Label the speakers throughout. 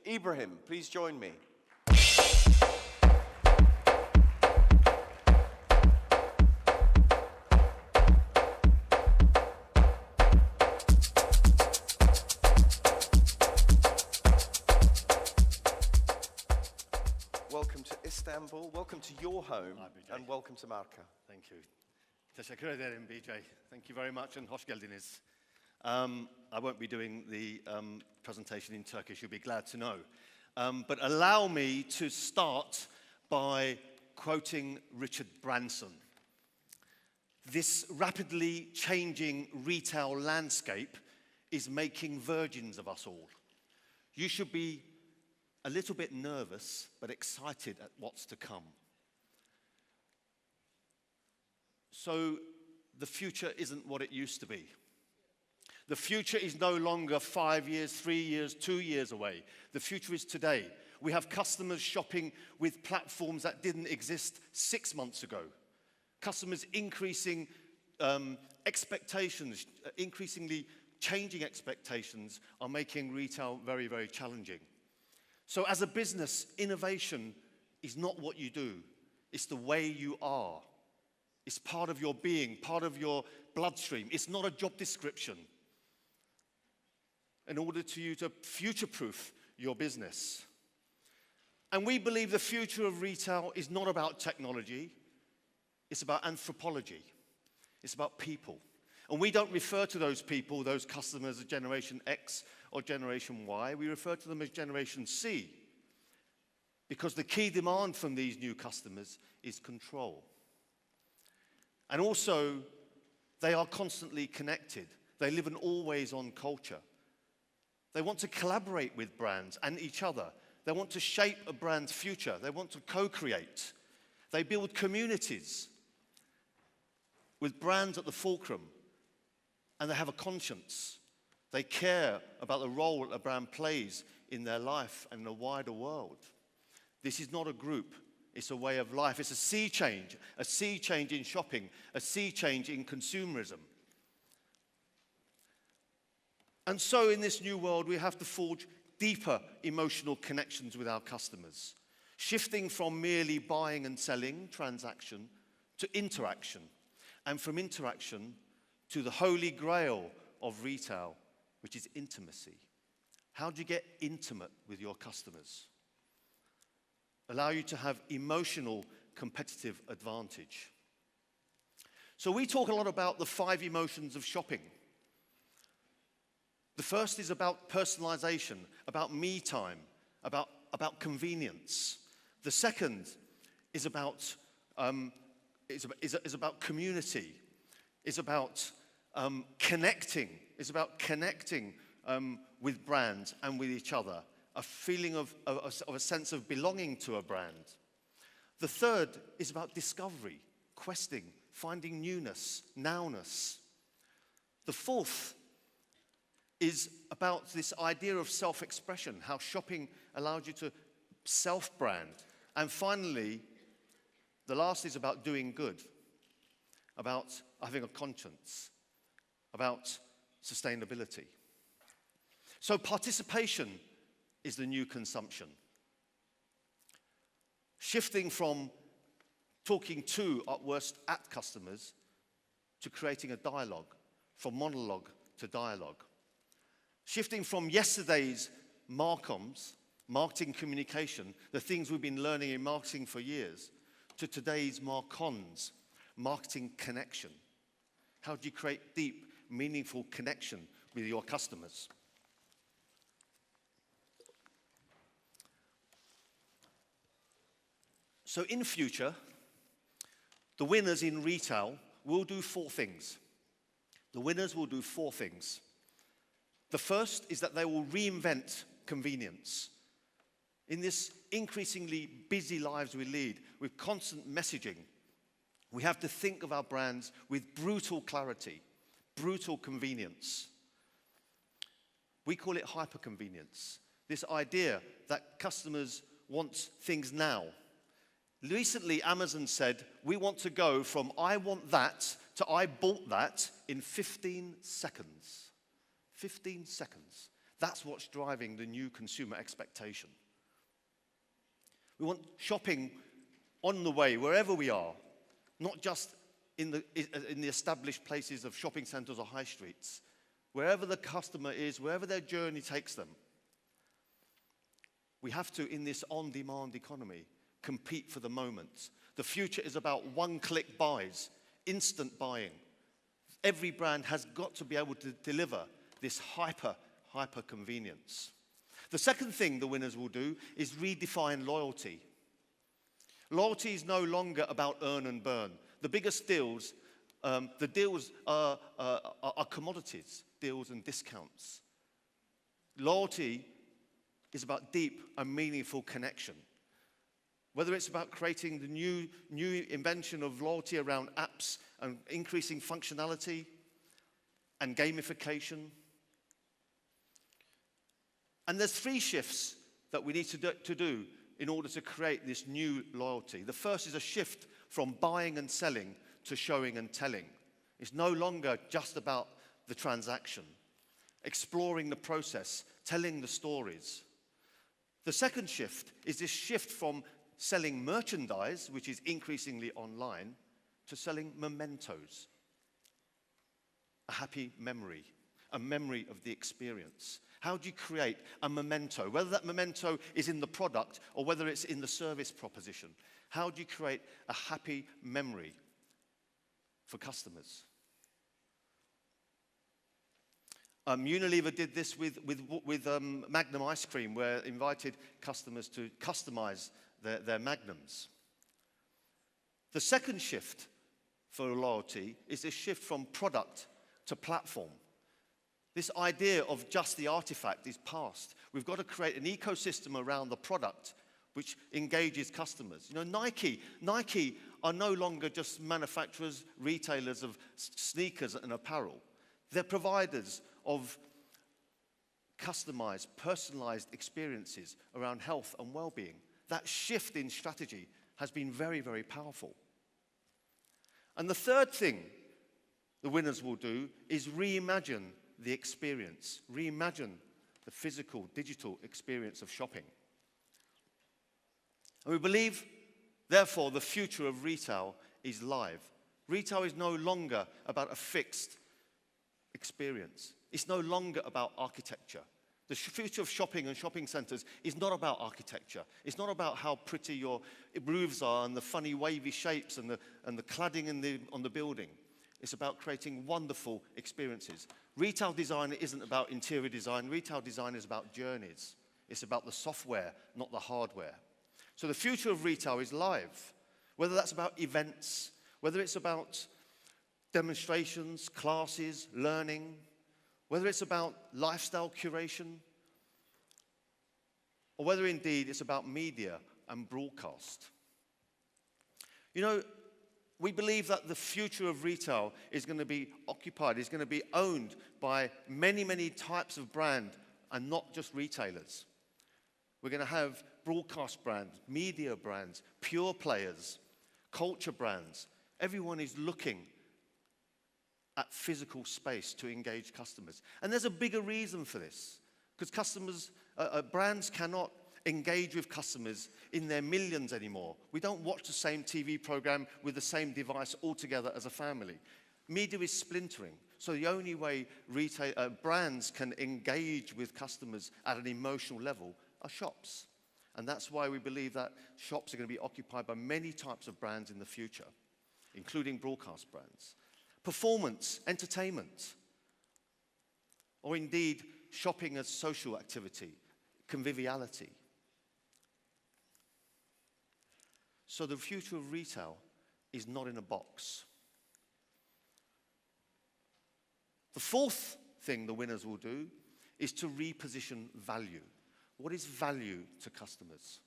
Speaker 1: Ibrahim, please join me. Welcome to Istanbul, welcome to your home, and welcome to Marka.
Speaker 2: Thank you. Teşekkür ederim, BJ. Thank you very much, and hoş geldiniz. I won't be doing the presentation in Turkish, you'll be glad to know. But allow me to start by quoting Richard Branson. This rapidly changing retail landscape is making virgins of us all. You should be a little bit nervous, but excited at what's to come. So the future isn't what it used to be. The future is no longer 5 years, 3 years, 2 years away. The future is today. We have customers shopping with platforms that didn't exist 6 months ago. Customers increasing expectations, increasingly changing expectations are making retail very, very challenging. So as a business, innovation is not what you do. It's the way you are. It's part of your being, part of your bloodstream. It's not a job description. In order to you to future-proof your business. And we believe the future of retail is not about technology. It's about anthropology. It's about people. And we don't refer to those people, those customers, as Generation X or Generation Y. We refer to them as Generation C. Because the key demand from these new customers is control. And also, they are constantly connected. They live an always-on culture. They want to collaborate with brands and each other. They want to shape a brand's future. They want to co-create. They build communities with brands at the fulcrum. And they have a conscience. They care about the role a brand plays in their life and the wider world. This is not a group. It's a way of life. It's a sea change in shopping, a sea change in consumerism. And so in this new world, we have to forge deeper emotional connections with our customers, shifting from merely buying and selling, transaction, to interaction, and from interaction to the holy grail of retail, which is intimacy. How do you get intimate with your customers? Allow you to have emotional competitive advantage. So we talk a lot about the 5 emotions of shopping. The first is about personalization, about me time, about convenience. The second is about community. It's about connecting. It's about connecting with brands and with each other. A feeling of a sense of belonging to a brand. The third is about discovery, questing, finding newness, nowness. The fourth is about this idea of self-expression, how shopping allows you to self-brand. And finally, the last is about doing good, about having a conscience, about sustainability. So participation is the new consumption. Shifting from talking to, at worst, at customers, to creating a dialogue, from monologue to dialogue. Shifting from yesterday's marcoms, marketing communication, the things we've been learning in marketing for years, to today's marcons, marketing connection. How do you create deep, meaningful connection with your customers? So in future, the winners in retail will do 4 things. The winners will do 4 things. The first is that they will reinvent convenience. In this increasingly busy lives we lead, with constant messaging, we have to think of our brands with brutal clarity, brutal convenience. We call it hyperconvenience. This idea that customers want things now. Recently, Amazon said, we want to go from I want that to I bought that in 15 seconds. 15 seconds. That's what's driving the new consumer expectation. We want shopping on the way, wherever we are, not just in the established places of shopping centres or high streets. Wherever the customer is, wherever their journey takes them. We have to, in this on-demand economy, compete for the moment. The future is about one-click buys, instant buying. Every brand has got to be able to deliver this hyper convenience. The second thing the winners will do is redefine loyalty. Loyalty is no longer about earn and burn. The biggest deals, the deals are commodities, deals and discounts. Loyalty is about deep and meaningful connection. Whether it's about creating the new invention of loyalty around apps and increasing functionality and gamification. And there's 3 shifts that we need to do in order to create this new loyalty. The first is a shift from buying and selling to showing and telling. It's no longer just about the transaction, exploring the process, telling the stories. The second shift is this shift from selling merchandise, which is increasingly online, to selling mementos. A happy memory, a memory of the experience. How do you create a memento? Whether that memento is in the product or whether it's in the service proposition. How do you create a happy memory for customers? Unilever did this with Magnum ice cream, where it invited customers to customize their Magnums. The second shift for loyalty is a shift from product to platform. This idea of just the artifact is past. We've got to create an ecosystem around the product which engages customers. You know, Nike are no longer just manufacturers, retailers of sneakers and apparel. They're providers of customized, personalized experiences around health and well-being. That shift in strategy has been very, very powerful. And the third thing the winners will do is reimagine the experience, reimagine the physical, digital experience of shopping. And we believe, therefore, the future of retail is live. Retail is no longer about a fixed experience. It's no longer about architecture. The future of shopping and shopping centres is not about architecture. It's not about how pretty your roofs are and the funny wavy shapes and the cladding on the building. It's about creating wonderful experiences. Retail design isn't about interior design. Retail design is about journeys. It's about the software, not the hardware. So the future of retail is live. Whether that's about events, whether it's about demonstrations, classes, learning, whether it's about lifestyle curation, or whether indeed it's about media and broadcast. You know, we believe that the future of retail is going to be occupied, is going to be owned by many, many types of brand and not just retailers. We're going to have broadcast brands, media brands, pure players, culture brands. Everyone is looking at physical space to engage customers. And there's a bigger reason for this, because brands cannot engage with customers in their millions anymore. We don't watch the same TV program with the same device all together as a family. Media is splintering, so the only way brands can engage with customers at an emotional level are shops. And that's why we believe that shops are going to be occupied by many types of brands in the future, including broadcast brands. Performance, entertainment, or indeed shopping as social activity, conviviality. So the future of retail is not in a box. The fourth thing the winners will do is to reposition value. What is value to customers?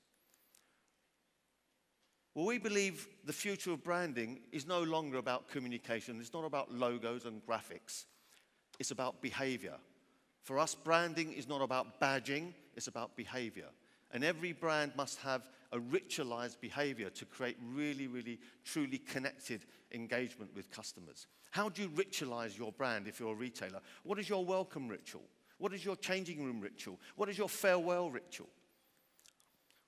Speaker 2: Well, we believe the future of branding is no longer about communication. It's not about logos and graphics. It's about behavior. For us, branding is not about badging. It's about behavior. And every brand must have a ritualized behavior to create really, really, truly connected engagement with customers. How do you ritualize your brand if you're a retailer? What is your welcome ritual? What is your changing room ritual? What is your farewell ritual?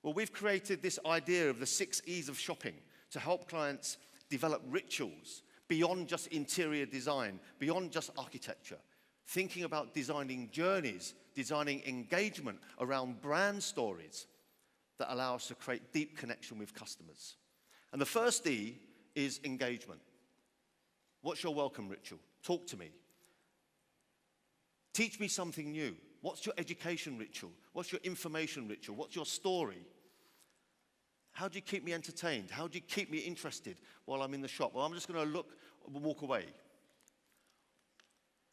Speaker 2: Well, we've created this idea of the 6 E's of shopping to help clients develop rituals beyond just interior design, beyond just architecture, thinking about designing journeys, designing engagement around brand stories that allow us to create deep connection with customers. And the first E is engagement. What's your welcome ritual? Talk to me. Teach me something new. What's your education ritual? What's your information ritual? What's your story? How do you keep me entertained? How do you keep me interested while I'm in the shop? Well, I'm just going to look and walk away.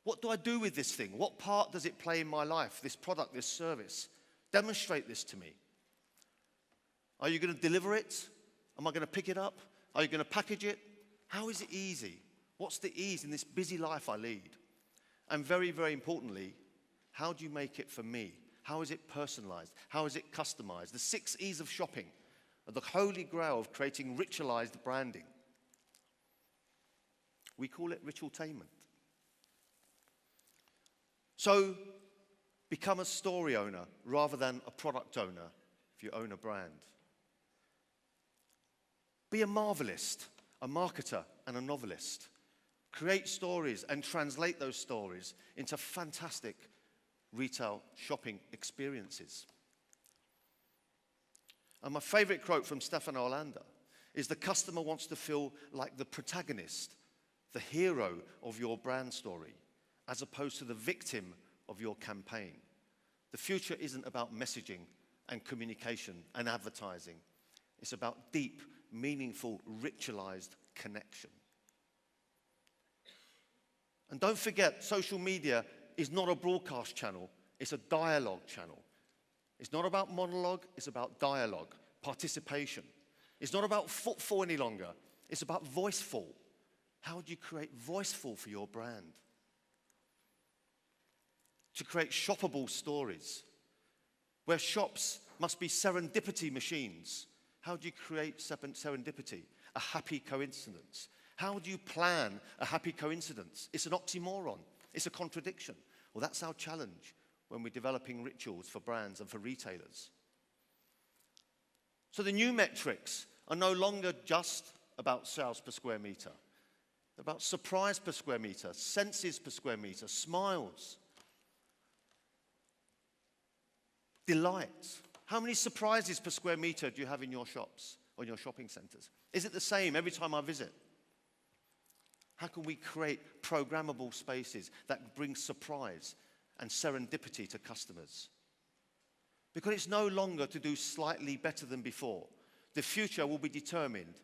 Speaker 2: What do I do with this thing? What part does it play in my life, this product, this service? Demonstrate this to me. Are you going to deliver it? Am I going to pick it up? Are you going to package it? How is it easy? What's the ease in this busy life I lead? And very, very importantly, how do you make it for me? How is it personalized? How is it customized? The 6 E's of shopping are the holy grail of creating ritualized branding. We call it ritualtainment. So, become a story owner rather than a product owner if you own a brand. Be a marvelist, a marketer, and a novelist. Create stories and translate those stories into fantastic retail shopping experiences. And my favorite quote from Stefano Orlando is, the customer wants to feel like the protagonist, the hero of your brand story, as opposed to the victim of your campaign. The future isn't about messaging and communication and advertising. It's about deep, meaningful, ritualized connection. And don't forget, social media is not a broadcast channel, it's a dialogue channel. It's not about monologue, it's about dialogue, participation. It's not about footfall any longer, it's about voiceful. How do you create voiceful for your brand? To create shoppable stories, where shops must be serendipity machines. How do you create serendipity? A happy coincidence. How do you plan a happy coincidence? It's an oxymoron. It's a contradiction. Well, that's our challenge when we're developing rituals for brands and for retailers. So the new metrics are no longer just about sales per square meter. They're about surprise per square meter, senses per square meter, smiles, delight. How many surprises per square meter do you have in your shops or in your shopping centers? Is it the same every time I visit? How can we create programmable spaces that bring surprise and serendipity to customers? Because it's no longer to do slightly better than before. The future will be determined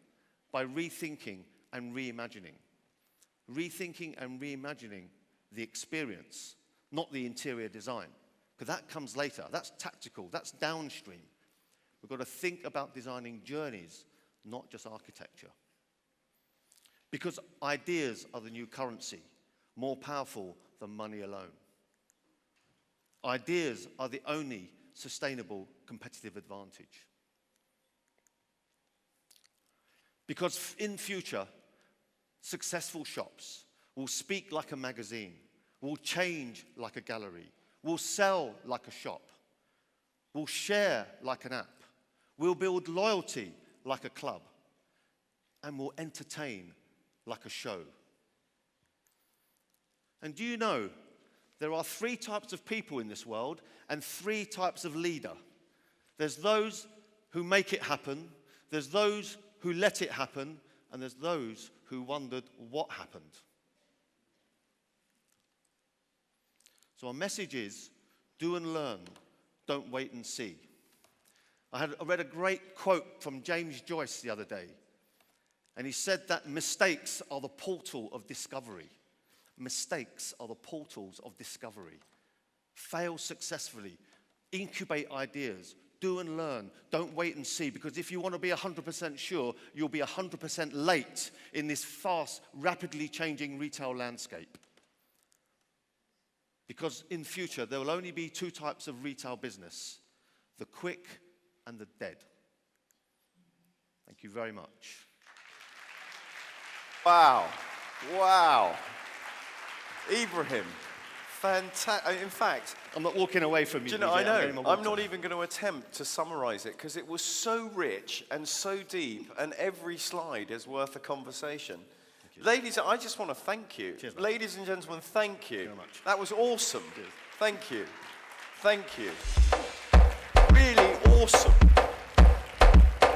Speaker 2: by rethinking and reimagining. Rethinking and reimagining the experience, not the interior design. Because that comes later. That's tactical. That's downstream. We've got to think about designing journeys, not just architecture. Because ideas are the new currency, more powerful than money alone. Ideas are the only sustainable competitive advantage. Because in future, successful shops will speak like a magazine, will change like a gallery, will sell like a shop, will share like an app, will build loyalty like a club, and will entertain like a show. And do you know, there are 3 types of people in this world and 3 types of leader. There's those who make it happen, there's those who let it happen, and there's those who wondered what happened. So our message is, do and learn, don't wait and see. I read a great quote from James Joyce the other day, and he said that mistakes are the portal of discovery. Mistakes are the portals of discovery. Fail successfully, incubate ideas, do and learn, don't wait and see, because if you want to be 100% sure, you'll be 100% late in this fast, rapidly changing retail landscape. Because in future, there will only be 2 types of retail business, the quick and the dead. Thank you very much.
Speaker 1: Wow. Wow. Ibrahim, Fantastic. In fact,
Speaker 2: I'm not walking away from you.
Speaker 1: do you know,
Speaker 2: DJ.
Speaker 1: I know.
Speaker 2: getting my
Speaker 1: I'm
Speaker 2: water.
Speaker 1: not even going to attempt to summarize it because it was so rich and so deep, and every slide is worth a conversation. Ladies, I just want to thank you.
Speaker 2: Cheers, man.
Speaker 1: Ladies and gentlemen, thank you.
Speaker 2: Very much.
Speaker 1: That was awesome.
Speaker 2: Cheers.
Speaker 1: Thank you. Thank you. Really awesome.